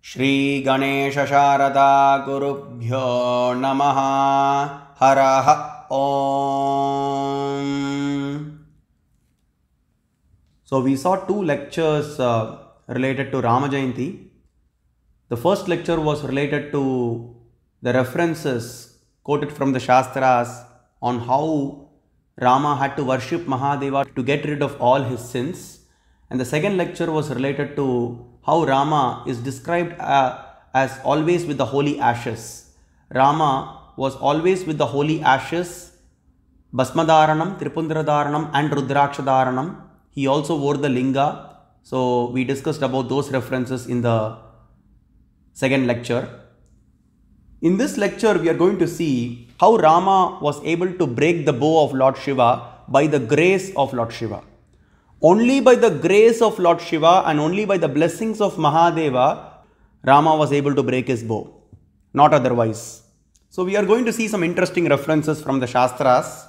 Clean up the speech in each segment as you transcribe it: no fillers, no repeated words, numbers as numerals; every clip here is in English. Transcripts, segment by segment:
श्री गणेश शारदा गुरुभ्यो नमः। हरः ओम। So we saw two lectures related to Rama Jayanti. The first lecture was related to the references quoted from the Shastras on how Rama had to worship Mahadeva to get rid of all his sins. And the second lecture was related to how Rama is described as always with the holy ashes. Rama was always with the holy ashes, Bhasmadharanam, Tripundradharanam and Rudrakshadharanam. He also wore the linga. So we discussed about those references in the second lecture. In this lecture, we are going to see how Rama was able to break the bow of Lord Shiva by the grace of Lord Shiva. Only by the grace of Lord Shiva and only by the blessings of Mahadeva, Rama was able to break his bow, not otherwise. So we are going to see some interesting references from the Shastras.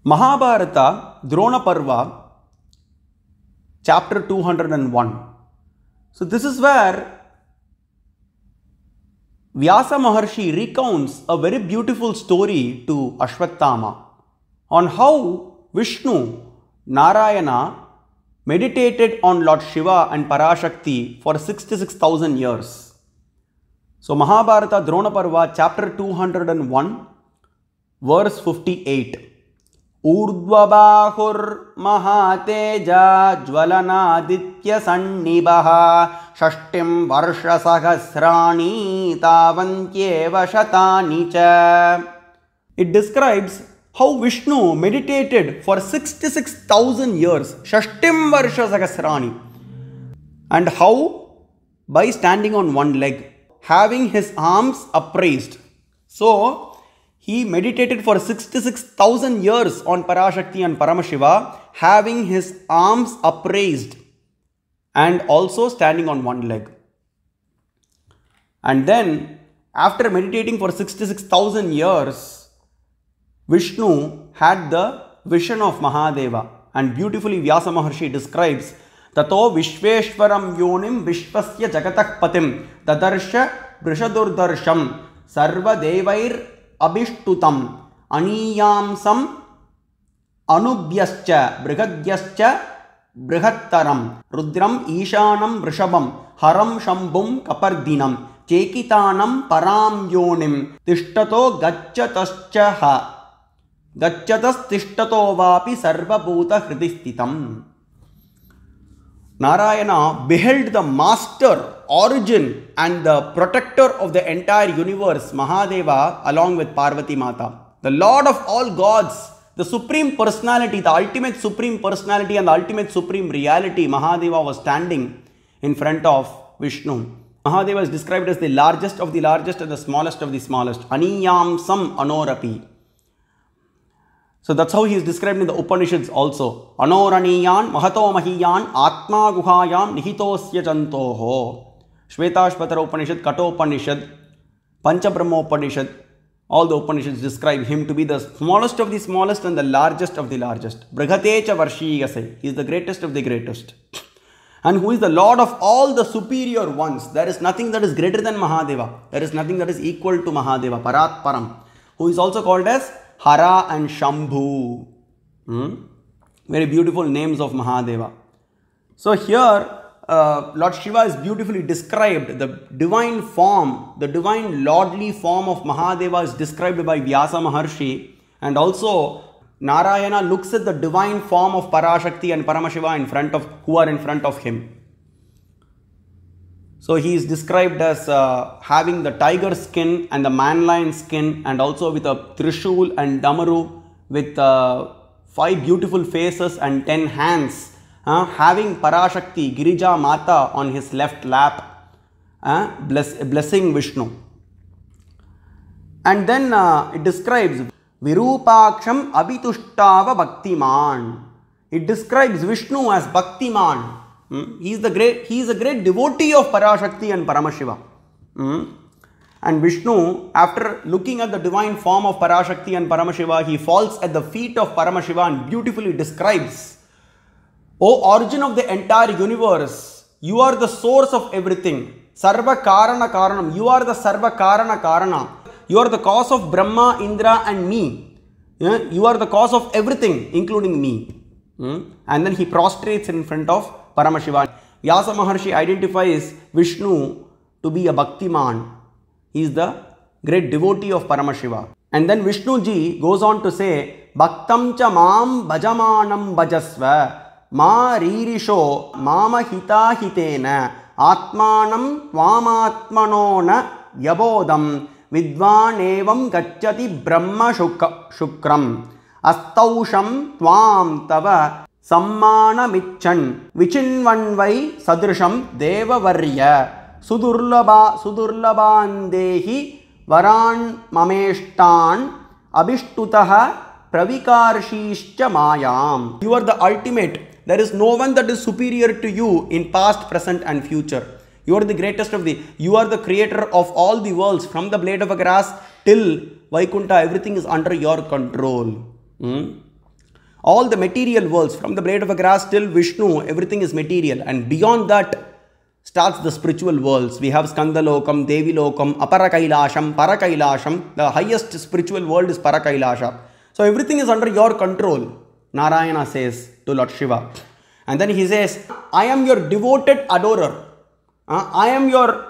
Mahabharata, Drona Parva, chapter 201. So this is where Vyasa Maharshi recounts a very beautiful story to Ashwatthama on how Vishnu, Narayana, meditated on Lord Shiva and Parashakti for 66,000 years. So Mahabharata Drona Parva chapter 201 verse 58. Urdvabahur Mahateja Jwalanaditya Sannibaha Shashtim Varsha Sahasrani Tavantyeva Shatani Cha. It describes how Vishnu meditated for 66,000 years, Shashtim Varsha Sahasrani, and how by standing on one leg, having his arms upraised. So he meditated for 66,000 years on Parashakti and Paramashiva, having his arms upraised and also standing on one leg. And then, after meditating for 66,000 years, Vishnu had the vision of Mahadeva. And beautifully Vyasa Maharshi describes, Tato Vishveshwaram Yonim Vishvasya Jagatah Patim Tadarsha Brishadurdarsham Sarva Devair Abhishtutam Aniyamsam Anubhyascha Brihadyascha Brihattaram Rudram Ishanam Vrishabam Haram Shambhum Kapardinam Chekitanam Param Yonim Tishtato Gacchatascha Gacchatas Tishtato Vapi Sarva Bhuta Hridistitam. Narayana beheld the master, origin and the protector of the entire universe, Mahadeva, along with Parvati Mata. The Lord of all gods, the Supreme Personality, the ultimate Supreme Personality and the ultimate Supreme Reality, Mahadeva was standing in front of Vishnu. Mahadeva is described as the largest of the largest and the smallest of the smallest. Aniyam Sam Anorapi. So that's how he is described in the Upanishads also. Anoraniyan Mahato Mahiyan Atma Guhayam Nihitosya Jantoho. Shvetashvatara Upanishad, Kathopanishad, Panchabrahma Upanishad, all the Upanishads describe him to be the smallest of the smallest and the largest of the largest. Brihatecha Varshiyase, he is the greatest of the greatest. And who is the Lord of all the superior ones. There is nothing that is greater than Mahadeva. There is nothing that is equal to Mahadeva, Parat Param, who is also called as Hara and Shambhu. Very beautiful names of Mahadeva. So here Lord Shiva is beautifully described. The divine form, the divine lordly form of Mahadeva is described by Vyasa Maharshi. And also Narayana looks at the divine form of Parashakti and Paramashiva in front of, who are in front of him. So he is described as having the tiger skin and the man lion skin, and also with a Trishul and Damaru with 5 beautiful faces and 10 hands, having Parashakti, Girija Mata on his left lap, blessing Vishnu. And then it describes Virupaksham Abhitushtava Bhaktiman. It describes Vishnu as Bhaktiman. He is a great devotee of Parashakti and Paramashiva. And Vishnu, after looking at the divine form of Parashakti and Paramashiva, he falls at the feet of Paramashiva and beautifully describes, O origin of the entire universe, you are the source of everything. Sarva Karana Karanam, you are the Sarva Karana Karana. You are the cause of Brahma, Indra and me. Yeah? You are the cause of everything, including me. And then he prostrates in front of Paramashiva. Vyasa Maharshi identifies Vishnu to be a Bhaktiman. He is the great devotee of Paramashiva. And then Vishnu ji goes on to say, Bhaktam cha mam bhajamanam bhajasva ma ririsho mama hita hitena atmanam tvamatmanona yabodam vidvan evam gacchati brahma shukram astausham tvam tava sammana michan vichinvanvai sadrisham devavarya sudurlabandehi varan mameshtan abhishtutaha pravikarshishcha mayam. You are the ultimate. There is no one that is superior to you in past, present and future. You are the greatest of the. You are the creator of all the worlds. From the blade of a grass till Vaikunta, everything is under your control. All the material worlds, from the blade of a grass till Vishnu, everything is material. And beyond that starts the spiritual worlds. We have Skandalokam, Devilokam, Aparakailasham, Parakailasham. The highest spiritual world is Parakailasha. So everything is under your control, Narayana says to Lord Shiva. And then he says, I am your devoted adorer. I am your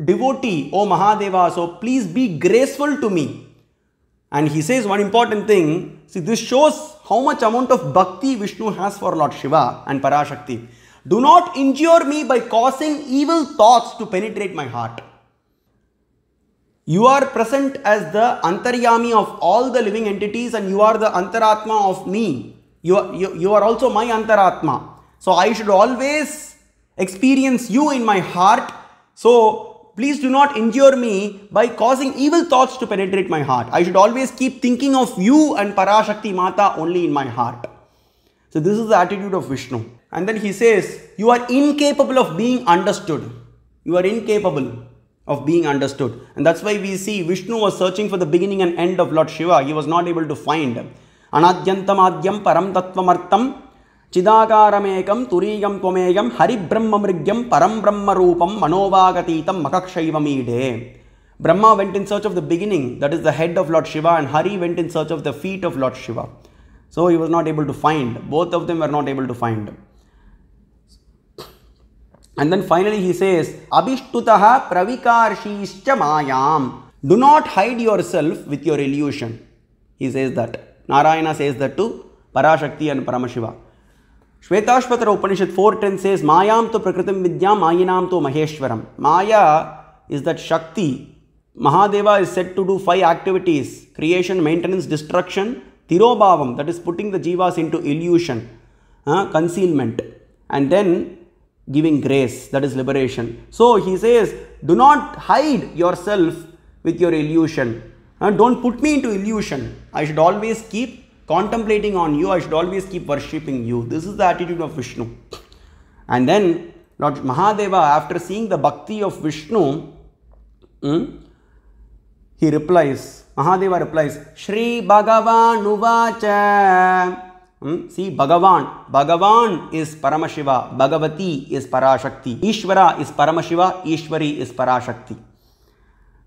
devotee, O Mahadeva. So please be graceful to me. And he says one important thing. See, this shows how much amount of bhakti Vishnu has for Lord Shiva and Parashakti. Do not injure me by causing evil thoughts to penetrate my heart. You are present as the Antaryami of all the living entities and you are the Antaratma of me. You are also my Antaratma. So I should always experience you in my heart. So please do not injure me by causing evil thoughts to penetrate my heart. I should always keep thinking of you and Parashakti Mata only in my heart. So this is the attitude of Vishnu. And then he says, you are incapable of being understood. You are incapable of being understood. And that's why we see Vishnu was searching for the beginning and end of Lord Shiva. He was not able to find. Anadyantam adyam param tattvamartam chidakaramekam turiyam tvameyam hari brahma mrigyam param brahma roopam manovagatitam makakshayvamide. Brahma went in search of the beginning, that is the head of Lord Shiva, and Hari went in search of the feet of Lord Shiva. So he was not able to find. Both of them were not able to find. And then finally he says, Abhishtutaha pravikarshishcha mayam. Do not hide yourself with your illusion. He says that. Narayana says that to Parashakti and Paramashiva. Shvetashvatara Upanishad 4.10 says, Mayam to prakritam vidyam mayinam to maheshwaram. Maya is that Shakti. Mahadeva is said to do 5 activities. Creation, maintenance, destruction, Tirobhavam, that is putting the jivas into illusion, concealment, and then giving grace, that is liberation. So he says, do not hide yourself with your illusion. Don't put me into illusion. I should always keep contemplating on you. I should always keep worshipping you. This is the attitude of Vishnu. And then Lord Mahadeva, after seeing the bhakti of Vishnu, he replies, Mahadeva replies, Shri Bhagavan Uvacha. See, Bhagavan is Paramashiva, Bhagavati is Parashakti, Ishvara is Paramashiva, Ishvari is Parashakti.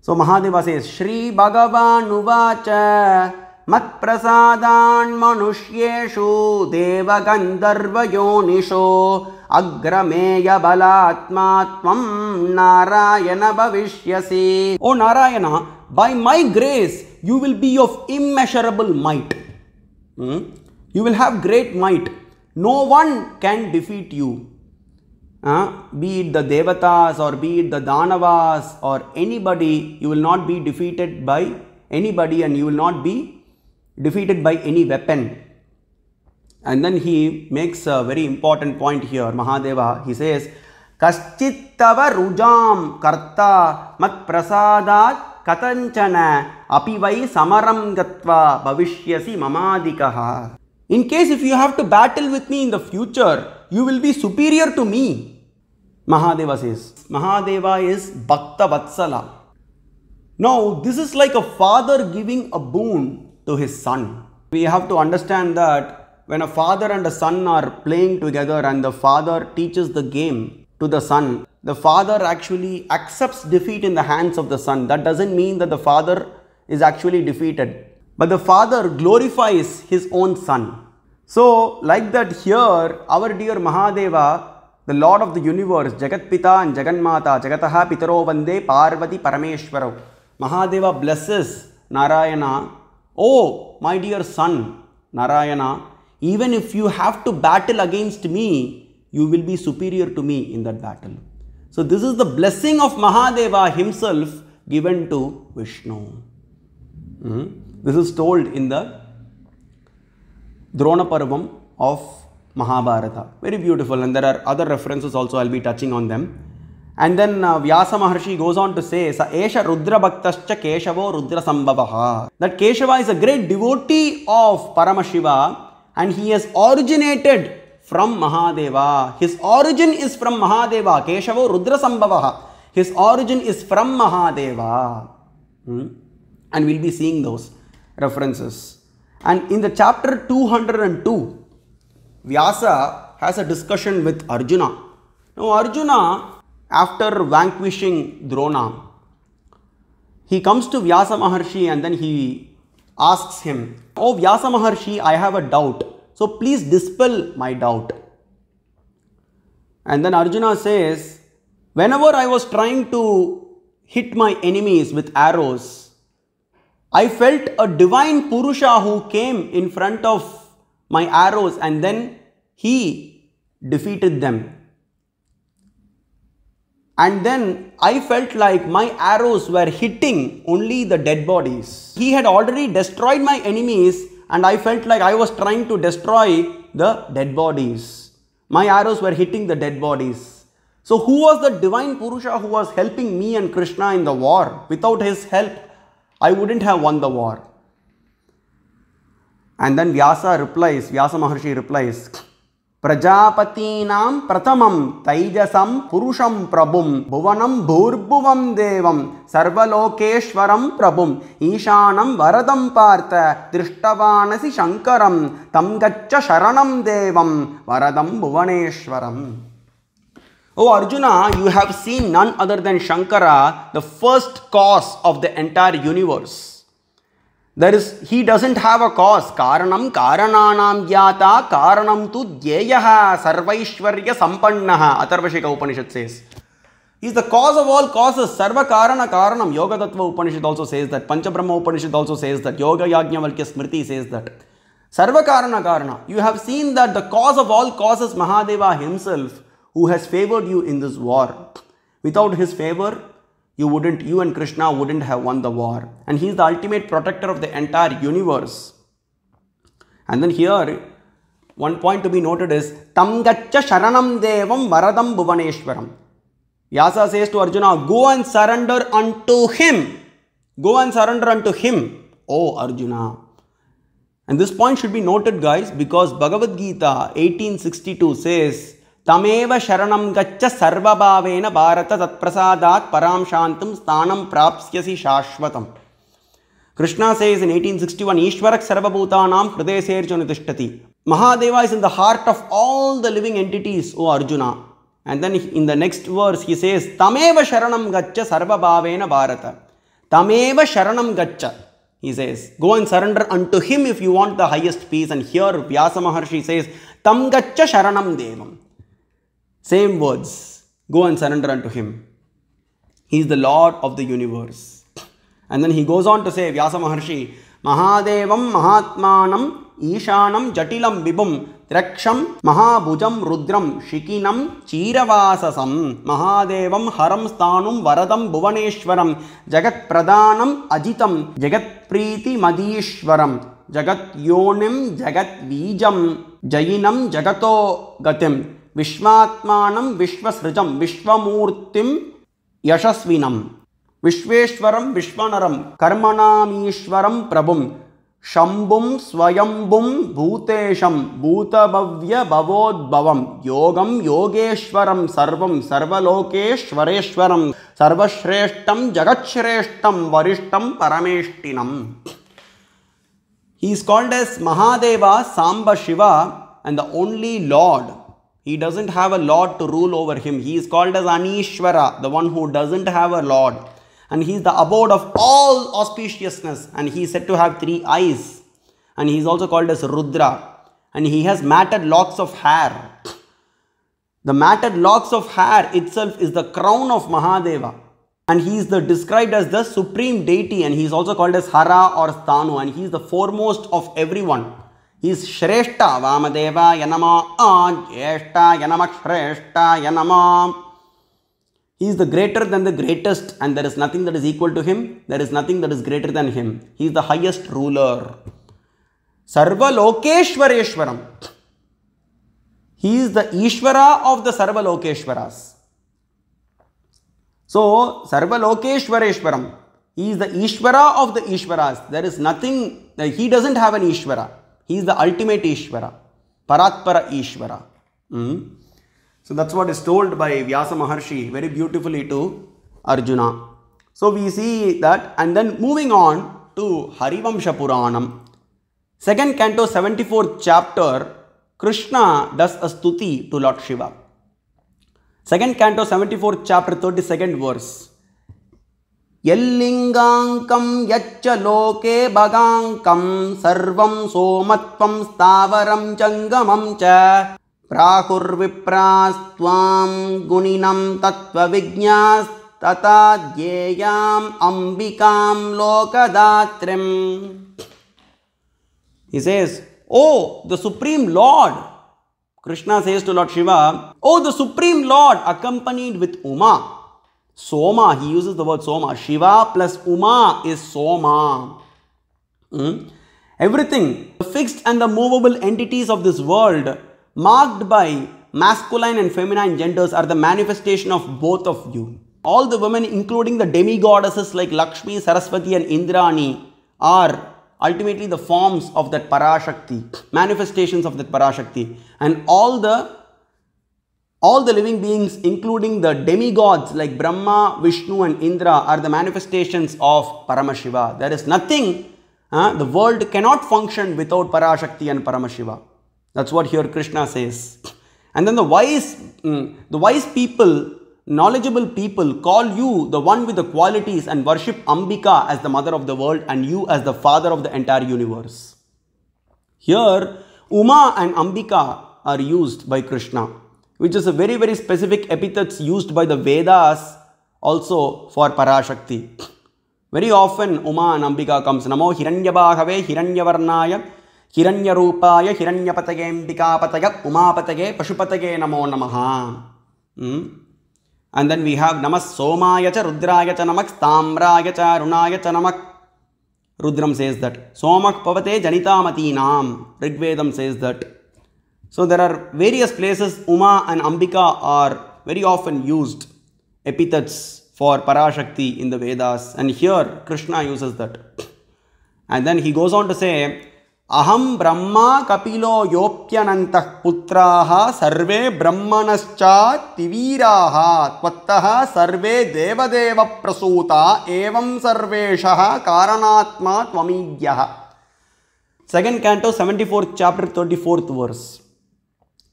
So Mahadeva says, Shri Bhagavan Uvacha Mat Prasadan Manushyeshu Deva Gandharva Yonisho Agrameya Balatmatvam Narayana Bhavishyasi. O Narayana, by my grace, you will be of immeasurable might. You will have great might. No one can defeat you. Be it the Devatas or be it the Danavas or anybody, you will not be defeated by anybody and you will not be defeated by any weapon. And then he makes a very important point here, Mahadeva. He says, Kaschittava rujam karta mat prasadat katanchana api vai samaram gatva bhavishyasi mamadikaha. In case if you have to battle with me in the future, you will be superior to me. Mahadeva says. Mahadeva is Bhakta Vatsala. Now, this is like a father giving a boon to his son. We have to understand that when a father and a son are playing together and the father teaches the game to the son, the father actually accepts defeat in the hands of the son. That doesn't mean that the father is actually defeated, but the father glorifies his own son. So, like that here, our dear Mahadeva, the Lord of the universe, Jagat Pita and Jagannmata, Jagataha Pitaro Vande Parvati Parameshwaro. Mahadeva blesses Narayana. Oh, my dear son, Narayana, even if you have to battle against me, you will be superior to me in that battle. So, this is the blessing of Mahadeva himself given to Vishnu. This is told in the Drona Parvam of Mahabharata. Very beautiful, and there are other references also. I'll be touching on them. And then Vyasa Maharshi goes on to say, Sa Esha Rudra Bhaktascha Keshavo Rudra Sambhavaha. That Keshava is a great devotee of Paramashiva and he has originated from Mahadeva. His origin is from Mahadeva. Keshavo Rudra Sambhavaha. His origin is from Mahadeva. And we'll be seeing those references. And in the chapter 202, Vyasa has a discussion with Arjuna. Now Arjuna, after vanquishing Drona, he comes to Vyasa Maharshi and then he asks him, Oh Vyasa Maharshi, I have a doubt. So please dispel my doubt. And then Arjuna says, whenever I was trying to hit my enemies with arrows, I felt a divine Purusha who came in front of my arrows and then he defeated them. And then I felt like my arrows were hitting only the dead bodies. He had already destroyed my enemies and I felt like I was trying to destroy the dead bodies. My arrows were hitting the dead bodies. So who was the divine Purusha who was helping me and Krishna in the war? Without his help, I wouldn't have won the war. And then Vyasa Maharshi replies, Prajapatinam pratamam taijasam purusham prabhum bhuvanam bhurbhuvam devam sarvalokeshwaram prabhum ishanam varadam partha drishtavanasi shankaram tam gaccha sharanam devam varadam bhuvaneshwaram. Oh Arjuna, you have seen none other than Shankara, the first cause of the entire universe. He doesn't have a cause. Karanam karananam jyata karanam tu dhyeyaha sarvaishwarya sampannaha. Atharvashika Upanishad says. He is the cause of all causes. Sarva karana karanam. Yoga Tattva Upanishad also says that. Panchabrahma Upanishad also says that. Yoga Yajnavalkya Smriti says that. Sarva karana karana. You have seen that the cause of all causes, Mahadeva himself, who has favored you in this war. Without his favor, you and Krishna wouldn't have won the war. And he is the ultimate protector of the entire universe. And then here, one point to be noted is, Tam gaccha sharanam devam varadam bhuvaneshwaram. Vyasa says to Arjuna, go and surrender unto him. Go and surrender unto him, O Arjuna. And this point should be noted, guys, because Bhagavad Gita 1862 says, Tameva sharanam gaccha sarva bhavena bharata tatprasadat param shantam sthanam prapsyasi shashvatam. Krishna says in 1861, Ishwarak sarva bhutanam hridayaserjuna tishtati. Mahadeva is in the heart of all the living entities, O Arjuna. And then in the next verse he says, Tameva sharanam gaccha sarva bhavena bharata. Tameva sharanam gaccha. He says, go and surrender unto him if you want the highest peace. And here Vyasa Maharshi says, Tam gaccha sharanam devam. Same words. Go and surrender unto him. He is the Lord of the universe. And then he goes on to say, Vyasa Maharshi, Mahadevam Mahatmanam Ishanam Jatilam Vibhum Traksham Mahabhujam Rudram Shikinam Chiravasasam Mahadevam Haram Sthanum Varadam Bhuvaneshwaram Jagat Pradhanam Ajitam Jagat Preeti Madishwaram Jagat Yonim Jagat Vijam Jayinam Jagato Gatim Vishvatmanam Vishvasrijam Vishvamurtim Yashasvinam Vishveshwaram Vishwanaram Karmanamishwaram Prabhum Shambhum Swayambhum Bhutesham Bhutabhavya Bhavodbhavam Yogam Yogeshwaram Sarvam Sarvalokeshwareshwaram Sarvashreshtam Jagatshireshtam Varishtam Parameshtinam. He is called as Mahadeva, Samba Shiva, and the only Lord. He doesn't have a Lord to rule over him. He is called as Anishwara, the one who doesn't have a Lord. And he is the abode of all auspiciousness. And he is said to have 3 eyes. And he is also called as Rudra. And he has matted locks of hair. The matted locks of hair itself is the crown of Mahadeva. And he is described as the supreme deity. And he is also called as Hara or Sthanu. And he is the foremost of everyone. He is Shreshta, Vamadeva, Yanama, Jeshta, Yanama, Shreshta, Yanama. He is the greater than the greatest, and there is nothing that is equal to him. There is nothing that is greater than him. He is the highest ruler. Sarva Lokeshwareshwaram. He is the Ishvara of the Sarva Lokeshwaras. So, Sarva Lokeshwareshwaram. He is the Ishvara of the Ishvaras. There is nothing, he doesn't have an Ishvara. He is the ultimate Ishvara. Paratpara Ishvara. So that's what is told by Vyasa Maharshi very beautifully to Arjuna. So we see that, and then moving on to Harivamsha Puranam. 2nd canto 74th chapter, Krishna does a stuti to Lord Shiva. 2nd canto 74th chapter 32nd verse. Yallingankam yaccha loke bhagankam sarvam somatvam stavaram changamam cha prahur viprastvam guninam tattva vijñas tata dhyeyam ambikam lokadatrim. He says, oh, the Supreme Lord. Krishna says to Lord Shiva, oh, the Supreme Lord accompanied with Uma. Soma, he uses the word Soma. Shiva plus Uma is Soma. Everything, the fixed and the movable entities of this world, marked by masculine and feminine genders, are the manifestation of both of you. All the women, including the demigoddesses like Lakshmi, Saraswati and Indrani, are ultimately the forms of that Parashakti, manifestations of that Parashakti. And all the living beings, including the demigods like Brahma, Vishnu and Indra, are the manifestations of Paramashiva. There is nothing, the world cannot function without Parashakti and Paramashiva. That's what here Krishna says. And then the wise people, knowledgeable people call you the one with the qualities and worship Ambika as the mother of the world and you as the father of the entire universe. Here, Uma and Ambika are used by Krishna, which is a very, very specific epithets used by the Vedas also for Parashakti. Very often Uma and Ambika comes, Namo Hiranyabhagave, Hiranyavarnaya, Hiranyarupaya, Hiranyapatage, Ambikapataya, Umapatage, Pashupatage, Namo Namaha. And then we have Namas Somaya cha Rudraya cha Namak Tamraya cha Runaya cha Namak. Rudram says that. Somak Pavate Janitamati Nam. Rigvedam says that. So there are various places Uma and Ambika are very often used epithets for Parashakti in the Vedas, and here Krishna uses that. And then he goes on to say, Aham Brahma Kapilo Yopyanantah Putraha Sarve Brahmanascha Tiviraha Tvattaha Sarve Devadeva Prasuta Evam Sarveshaha Karanatma Tvamidyaha. 2nd canto 74th chapter 34th verse.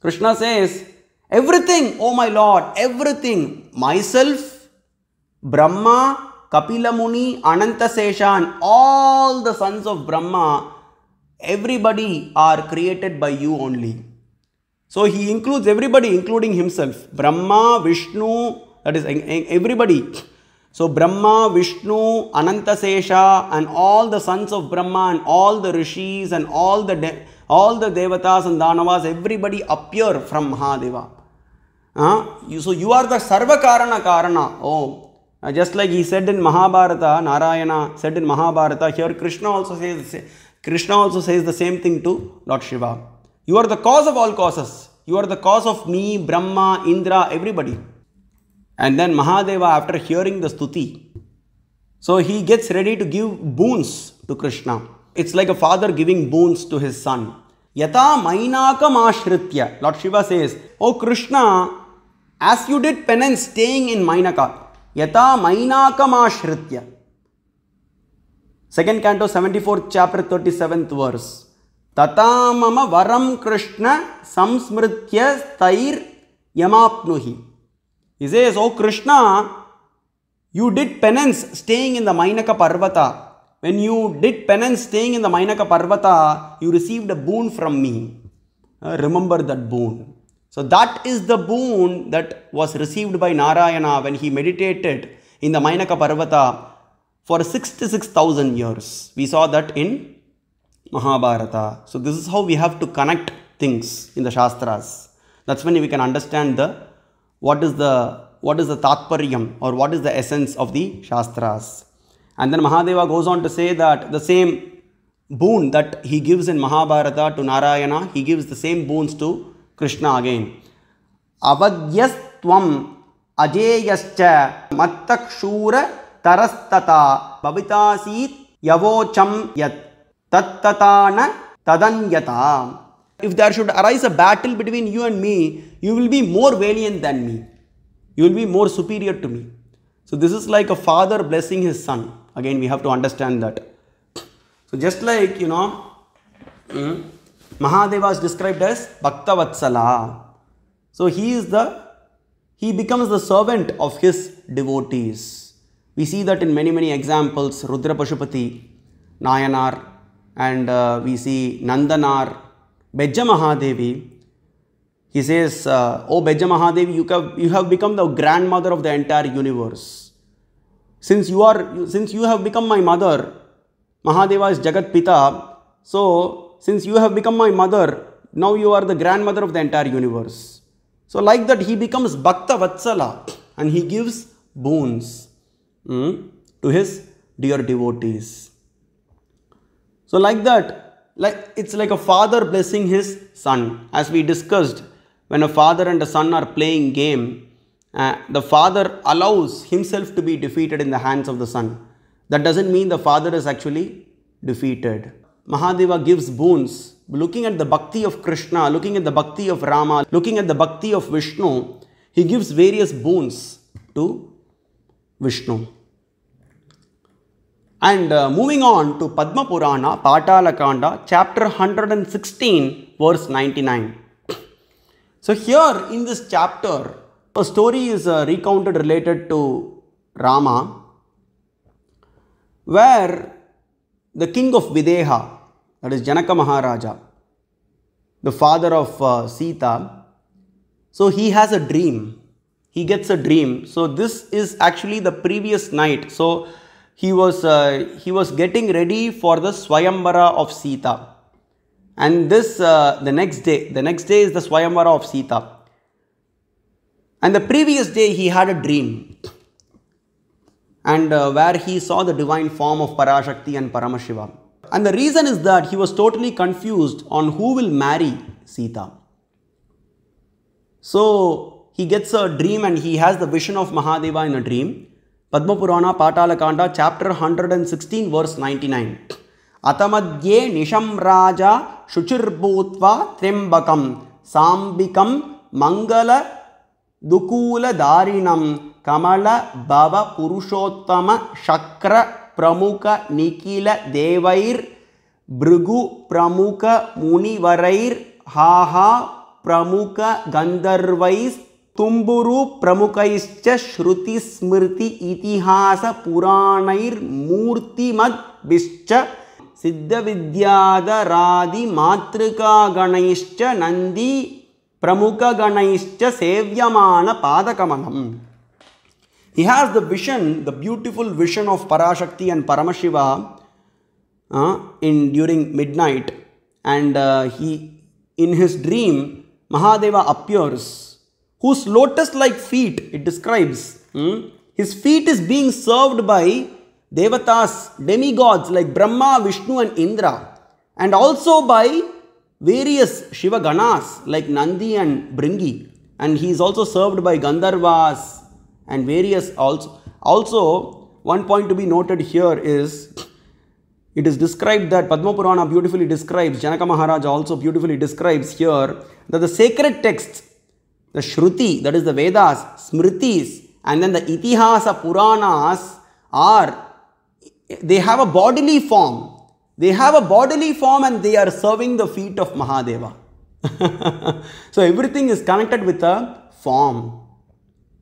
Krishna says, everything, oh my Lord, everything, myself, Brahma, Kapila Muni, Anantasesha and all the sons of Brahma, everybody are created by you only. So he includes everybody, including himself. Brahma, Vishnu, that is everybody. So Brahma, Vishnu, Anantasesha and all the sons of Brahma and all the rishis and all the devatas and danavas, everybody appear from Mahadeva. So you are the Sarva Karana Karana. Oh, just like he said in Mahabharata, Narayana said in Mahabharata, here Krishna also says the same thing to Lord Shiva. You are the cause of all causes. You are the cause of me, Brahma, Indra, everybody. And then Mahadeva, after hearing the stuti, so he gets ready to give boons to Krishna. It's like a father giving boons to his son. Yata mainakam ashritya. Lord Shiva says, oh Krishna, as you did penance staying in Mainaka, yata mainakam ashritya. Second canto, 74th chapter, 37th verse. Tatamama varam Krishna samsmritya stair yamapnuhi. He says, "Oh Krishna, you did penance staying in the Mainaka Parvata. When you did penance staying in the Mainaka Parvata, you received a boon from me. Remember that boon." So that is the boon that was received by Narayana when he meditated in the Mainaka Parvata for 66,000 years. We saw that in Mahabharata. So this is how we have to connect things in the Shastras. That's when we can understand what is the Tatparyam, or what is the essence of the Shastras. And then Mahadeva goes on to say that the same boon that he gives in Mahabharata to Narayana, he gives the same boons to Krishna again. Avadyastvam ajeyascha mattakshura tarastata bhavitasit yavocham yat tattatana tadanyata. If there should arise a battle between you and me, you will be more valiant than me. You will be more superior to me. So this is like a father blessing his son. Again, we have to understand that. So just like, Mahadeva is described as Bhakta Vatsala. So he becomes the servant of his devotees. We see that in many examples. Rudra Pashupati, Nayanar, and we see Nandanar, Bejja Mahadevi. He says, "Oh Bejja Mahadevi, you have become the grandmother of the entire universe. Since you have become my mother, Mahadeva is Jagat Pita. So since you have become my mother, now you are the grandmother of the entire universe." So like that, he becomes Bhakta Vatsala and he gives boons to his dear devotees. So like that, it's like a father blessing his son. As we discussed, when a father and a son are playing game, the father allows himself to be defeated in the hands of the son. That doesn't mean the father is actually defeated. Mahadeva gives boons. Looking at the bhakti of Krishna, looking at the bhakti of Rama, looking at the bhakti of Vishnu, he gives various boons to Vishnu. And moving on to Padma Purana, Patala Kanda, chapter 116, verse 99. So here in this chapter, a story is recounted related to Rama, where the king of Videha, that is Janaka Maharaja, the father of Sita, so he has a dream. He gets a dream. So this is actually the previous night. So he was getting ready for the Swayamvara of Sita. And this the next day is the Swayamvara of Sita. And the previous day he had a dream, and where he saw the divine form of Parashakti and Paramashiva. And the reason is that he was totally confused on who will marry Sita. So he gets a dream and he has the vision of Mahadeva in a dream. Padma Purana, Patala Kanda, chapter 116, verse 99. Atamadye nisham raja shuchirbhutva trimbakam sambikam mangala dukula darinam kamala bhava purushottama shakra pramukha nikila devair bhrigu pramukha munivarair haha pramukha gandharvais tumburu pramukhaischa shruti smriti itihasa puranair murti mad bischa siddha vidyada radi matrika ganaischa nandi Pramukha Ganaischa Sevyamana Padakamalam. He has the vision, the beautiful vision of Parashakti and Paramashiva during midnight, and in his dream Mahadeva appears, whose lotus-like feet, it describes, his feet is being served by Devatas, demigods like Brahma, Vishnu and Indra, and also by various Shiva Ganas like Nandi and Bringi, and he is also served by Gandharvas and various also. Also, one point to be noted here is, it is described that Padma Purana beautifully describes, Janaka Maharaja also beautifully describes here, that the sacred texts, the Shruti, that is the Vedas, Smritis, and then the Itihasa Puranas are they have a bodily form. They have a bodily form and they are serving the feet of Mahadeva. So everything is connected with a form.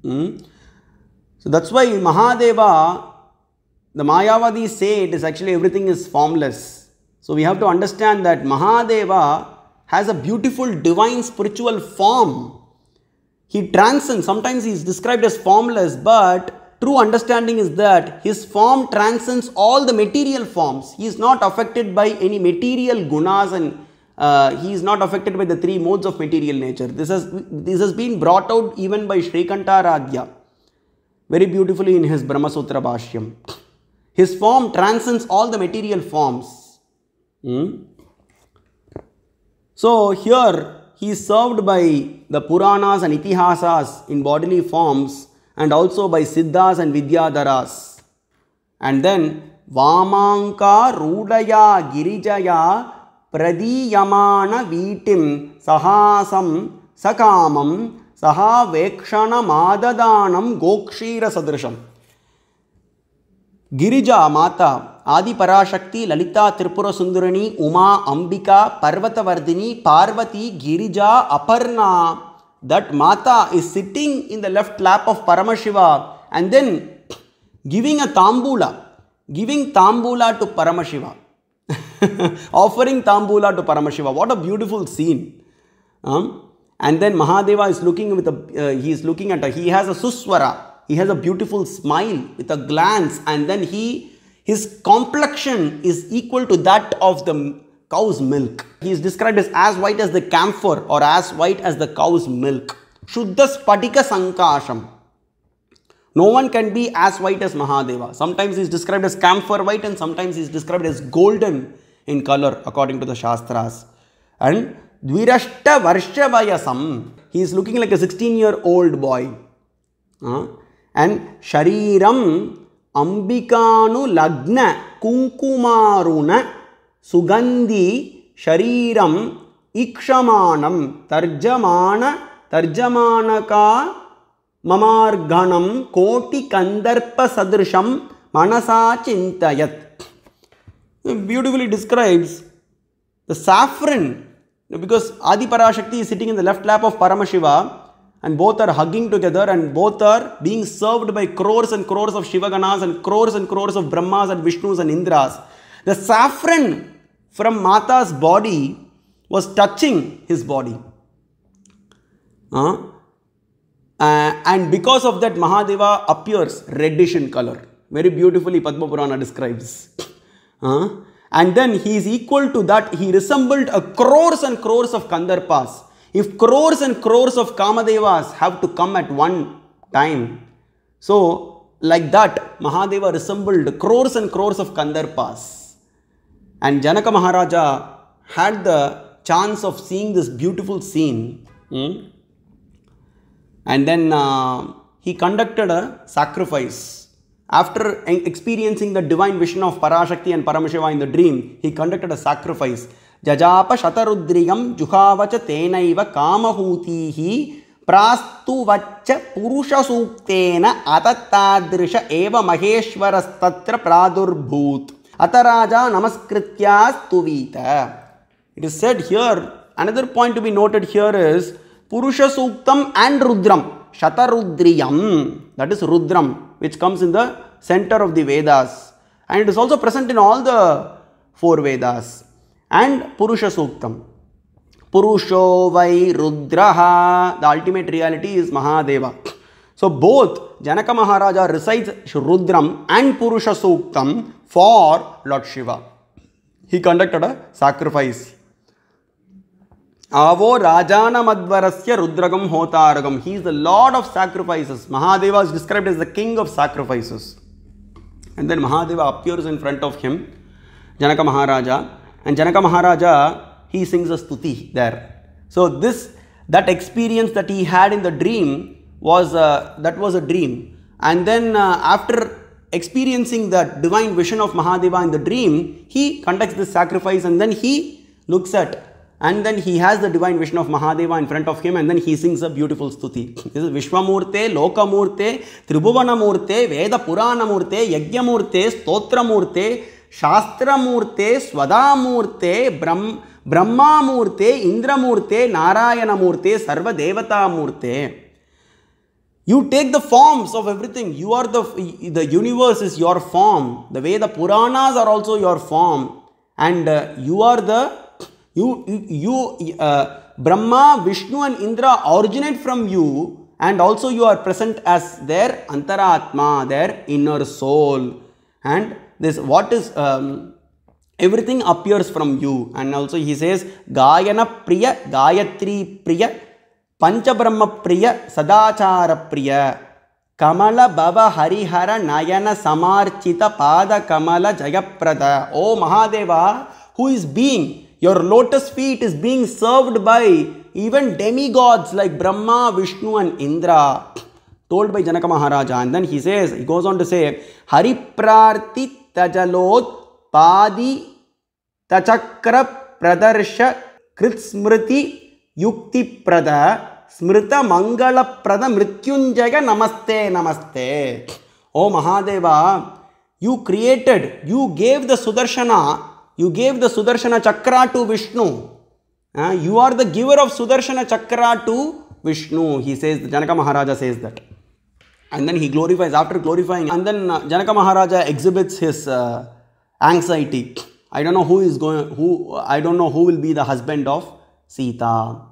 So that's why Mahadeva, the Mayavadis say it is actually everything is formless. So we have to understand that Mahadeva has a beautiful divine spiritual form. He transcends. Sometimes he is described as formless, but true understanding is that his form transcends all the material forms. He is not affected by any material gunas, and he is not affected by the three modes of material nature. This has been brought out even by Srikantaradhya very beautifully in his Brahma Sutra Bhashyam. His form transcends all the material forms. So here he is served by the Puranas and Itihasas in bodily forms, and also by Siddhas and Vidyadharas. And then Vamanka Rudaya Girijaya Pradiyamana Vitim Sahasam Sakamam Saha Vekshana Madadanam Gokshira Sadrisham. Girija Mata, Adi Parashakti, Lalita Tripura Sundarani, Uma, Ambika, Parvatavardhini, Parvati, Girija, Aparna. That Mata is sitting in the left lap of Paramashiva and then giving a tambula, giving tambula to Paramashiva, offering tambula to Paramashiva. What a beautiful scene. And then Mahadeva is looking with he has a suswara. He has a beautiful smile with a glance, and then his complexion is equal to that of the cow's milk. He is described as white as the camphor or as white as the cow's milk. Shuddha Spatika Sankasham. No one can be as white as Mahadeva. Sometimes he is described as camphor white and sometimes he is described as golden in color according to the Shastras. And Dvirashta Varshavayasam. He is looking like a 16-year-old boy. And Shariram Ambikanu Lagna Kunkumaruna Sugandhi Shariram Ikshamanam Tarjamanaka Mamarganam Koti Kandarpa Sadrisham Manasa Chintayat. Beautifully describes the saffron, because Adi Parashakti is sitting in the left lap of Paramashiva and both are hugging together and both are being served by crores and crores of Shivaganas and crores of Brahmas and Vishnus and Indras. The saffron from Mata's body was touching his body. And because of that, Mahadeva appears reddish in color. Very beautifully Padma Purana describes. And then he is equal to that. He resembled a crores and crores of Kandarpas. If crores and crores of Kamadevas have to come at one time, so like that, Mahadeva resembled crores and crores of Kandarpas. And Janaka Maharaja had the chance of seeing this beautiful scene. And then he conducted a sacrifice. After experiencing the divine vision of Parashakti and Paramashiva in the dream, he conducted a sacrifice. Jajapa Shatarudriyam Juhavacha Tenaiva Kamahutihi Prastu Vacha Purusha Suktena Atatadrisha Eva Maheshwaras Tatra Pradurbhut Ataraja Namaskrityas Tuvita. It is said here, another point to be noted here is Purusha Suktam and Rudram. Shatarudriyam, that is Rudram, which comes in the center of the Vedas. And it is also present in all the four Vedas. And Purusha Suktam. Purusho Vai Rudraha, the ultimate reality is Mahadeva. So both Janaka Maharaja recites Rudram and Purusha Suktam for Lord Shiva. He conducted a sacrifice. Avo Rajana Madvarasya Rudragam Hotaragam. He is the Lord of sacrifices. Mahadeva is described as the king of sacrifices. And then Mahadeva appears in front of him, Janaka Maharaja. And Janaka Maharaja, he sings a stuti there. So that experience that he had in the dream was a dream. And then after experiencing that divine vision of Mahadeva in the dream, he conducts this sacrifice and then he looks at and then he has the divine vision of Mahadeva in front of him, and then he sings a beautiful stuti. This is Vishwamurte, Lokamurte, Tribhuvanamurte, Veda Puranamurte, Yagyamurte, Stotramurte, Shastramurte, Swadamurte, Brahmamurte, Indramurte, Narayanamurte, Sarva Devatamurte. You take the forms of everything. You are the universe is your form. The way the Puranas are also your form. And you are the, Brahma, Vishnu and Indra originate from you, and also you are present as their Antaratma, their inner soul. And this, what is, everything appears from you. And also he says, Gayana Priya, Gayatri Priya, Panchabrahma Priya, Sadachara Priya, Kamala Baba Harihara Nayana Samarchita Pada Kamala Jayaprada. Oh Mahadeva, who is being, your lotus feet is being served by even demigods like Brahma, Vishnu and Indra, told by Janaka Maharaja. And then he says, he goes on to say, Hariprarti Tajalot Padi Tachakra Pradarsha Kritsmriti Yukti Prada Smrita Mangala Prada Mrityunjaya Namaste Namaste. Oh Mahadeva, you created, you gave the Sudarshana, Chakra to Vishnu. You are the giver of Sudarshana Chakra to Vishnu. He says, Janaka Maharaja says that. And then he glorifies, after glorifying, and then Janaka Maharaja exhibits his anxiety. I don't know who will be the husband of Sita.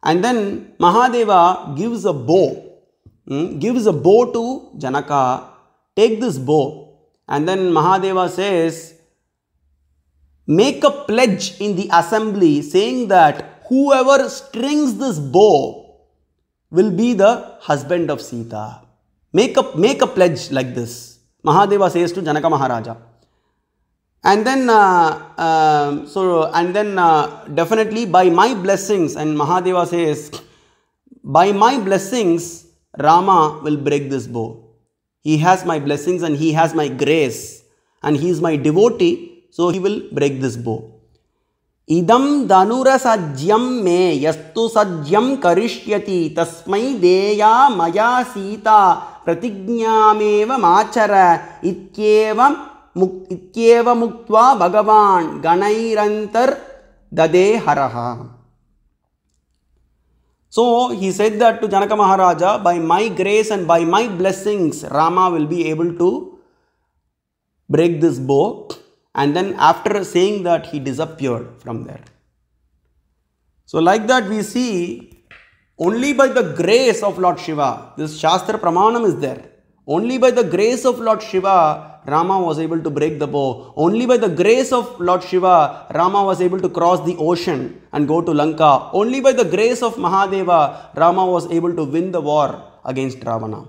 And then Mahadeva gives a bow to Janaka. Take this bow. And then Mahadeva says, make a pledge in the assembly saying that whoever strings this bow will be the husband of Sita. Make a pledge like this. Mahadeva says to Janaka Maharaja. And then, definitely by my blessings, and Mahadeva says, by my blessings, Rama will break this bow. He has my blessings and he has my grace, and he is my devotee. So he will break this bow. Idam danura sajyam me yastu sajyam karishyati tasmai deya maya sita pratignyameva machara ityeva muktva bhagavan ganairantar dade haraha. So he said that to Janaka Maharaja, by my grace and by my blessings, Rama will be able to break this bow. And then after saying that, he disappeared from there. So like that we see, only by the grace of Lord Shiva, this Shastra Pramanam is there. Only by the grace of Lord Shiva, Rama was able to break the bow. Only by the grace of Lord Shiva, Rama was able to cross the ocean and go to Lanka. Only by the grace of Mahadeva, Rama was able to win the war against Ravana.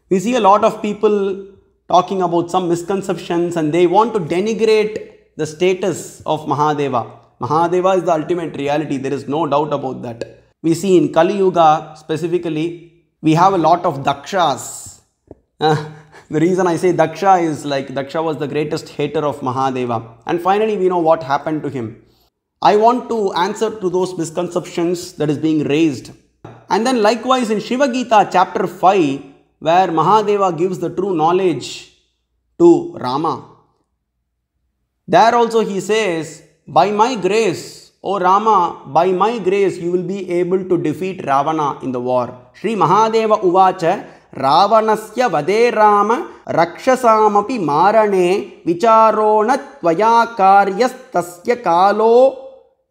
We see a lot of people talking about some misconceptions, and they want to denigrate the status of Mahadeva. Mahadeva is the ultimate reality. There is no doubt about that. We see in Kali Yuga specifically, we have a lot of Dakshas. The reason I say Daksha is like Daksha was the greatest hater of Mahadeva. And finally we know what happened to him. I want to answer to those misconceptions that is being raised. And then likewise in Shiva Gita chapter 5, where Mahadeva gives the true knowledge to Rama. There also he says, by my grace, O Rama, by my grace you will be able to defeat Ravana in the war. Shri Mahadeva Uvacha Ravanasya Vade Rama Rakshasamapi Marane Vicharona Tvaya Karyas Tasya Kalo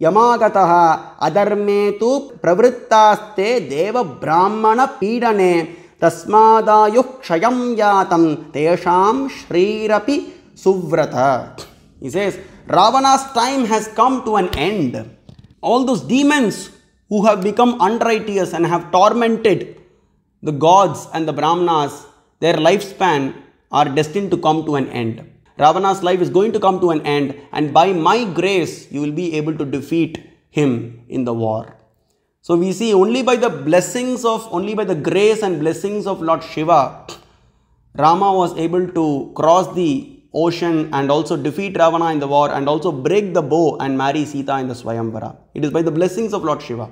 Yamagataha Adarmetu Pravrittaste Deva Brahmana Pidane Tasmadayuk Kshayam Yatam Tesham Shrirapi Suvrata. He says, Ravana's time has come to an end. All those demons who have become unrighteous and have tormented the gods and the Brahmanas, their lifespan are destined to come to an end. Ravana's life is going to come to an end, and by my grace you will be able to defeat him in the war. So we see only by the grace and blessings of Lord Shiva, Rama was able to cross the ocean and also defeat Ravana in the war and also break the bow and marry Sita in the Swayamvara. It is by the blessings of Lord Shiva.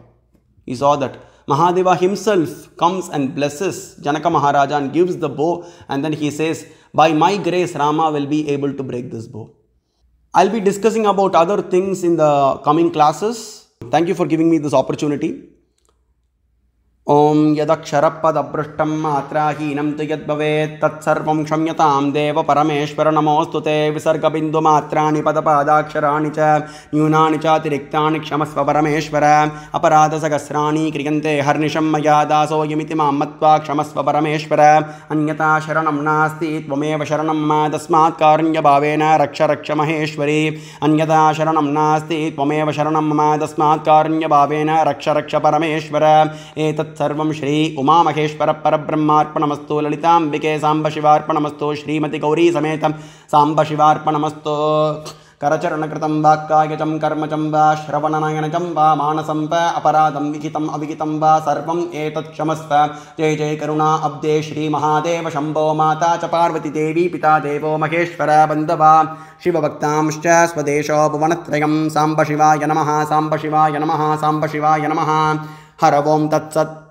He saw that Mahadeva himself comes and blesses Janaka Maharaja and gives the bow, and then he says, by my grace Rama will be able to break this bow. I'll be discussing about other things in the coming classes. Thank you for giving me this opportunity. ओम यदक्षरपदभ्रष्टं मात्राहीनं तु यद्भवेत् तत्सर्वं क्षम्यतां देव परमेश्वर नमोऽस्तु ते विसर्गबिन्दुमात्राणि पदपादाक्षराणि च न्यूनानि चातिरिक्तानि क्षमस्व परमेश्वर अपराधसहस्राणि क्रियन्ते हर्निशं मया दासोऽयमिति मां मत्वा क्षमस्व परमेश्वर अन्यथा शरणं नास्ति त्वमेव शरणं मम तस्मात् कारुण्यभावेन रक्ष रक्ष महेश्वरी अन्यथा शरणं नास्ति त्वमेव शरणं मम तस्मात् कारुण्यभावेन रक्ष रक्ष परमेश्वर एतत् सर्वं श्री उमा महेश्वर परब्रह्मार्पणमस्तु ललितांबिके सांब शिवार्पणमस्तु श्रीमती गौरी समेत सांब शिवार्पणमस्तु करचरणकृतं वाक्कायचं कर्मचं वा श्रवणनयनचं वा मानसं वा अपराधं विहितम् अविहितं वा सर्वम् एतत् क्षमस्व जय जय करुणा अब्दे श्री महादेव शंभो माता च पार्वती देवी पिता देवो महेश्वर बन्धवा शिवभक्तांश्च स्वदेशो भुवनत्रयं सांब शिवाय नमः सांब शिवाय नमः सांब शिवाय नमः हर ओं तत्सत्।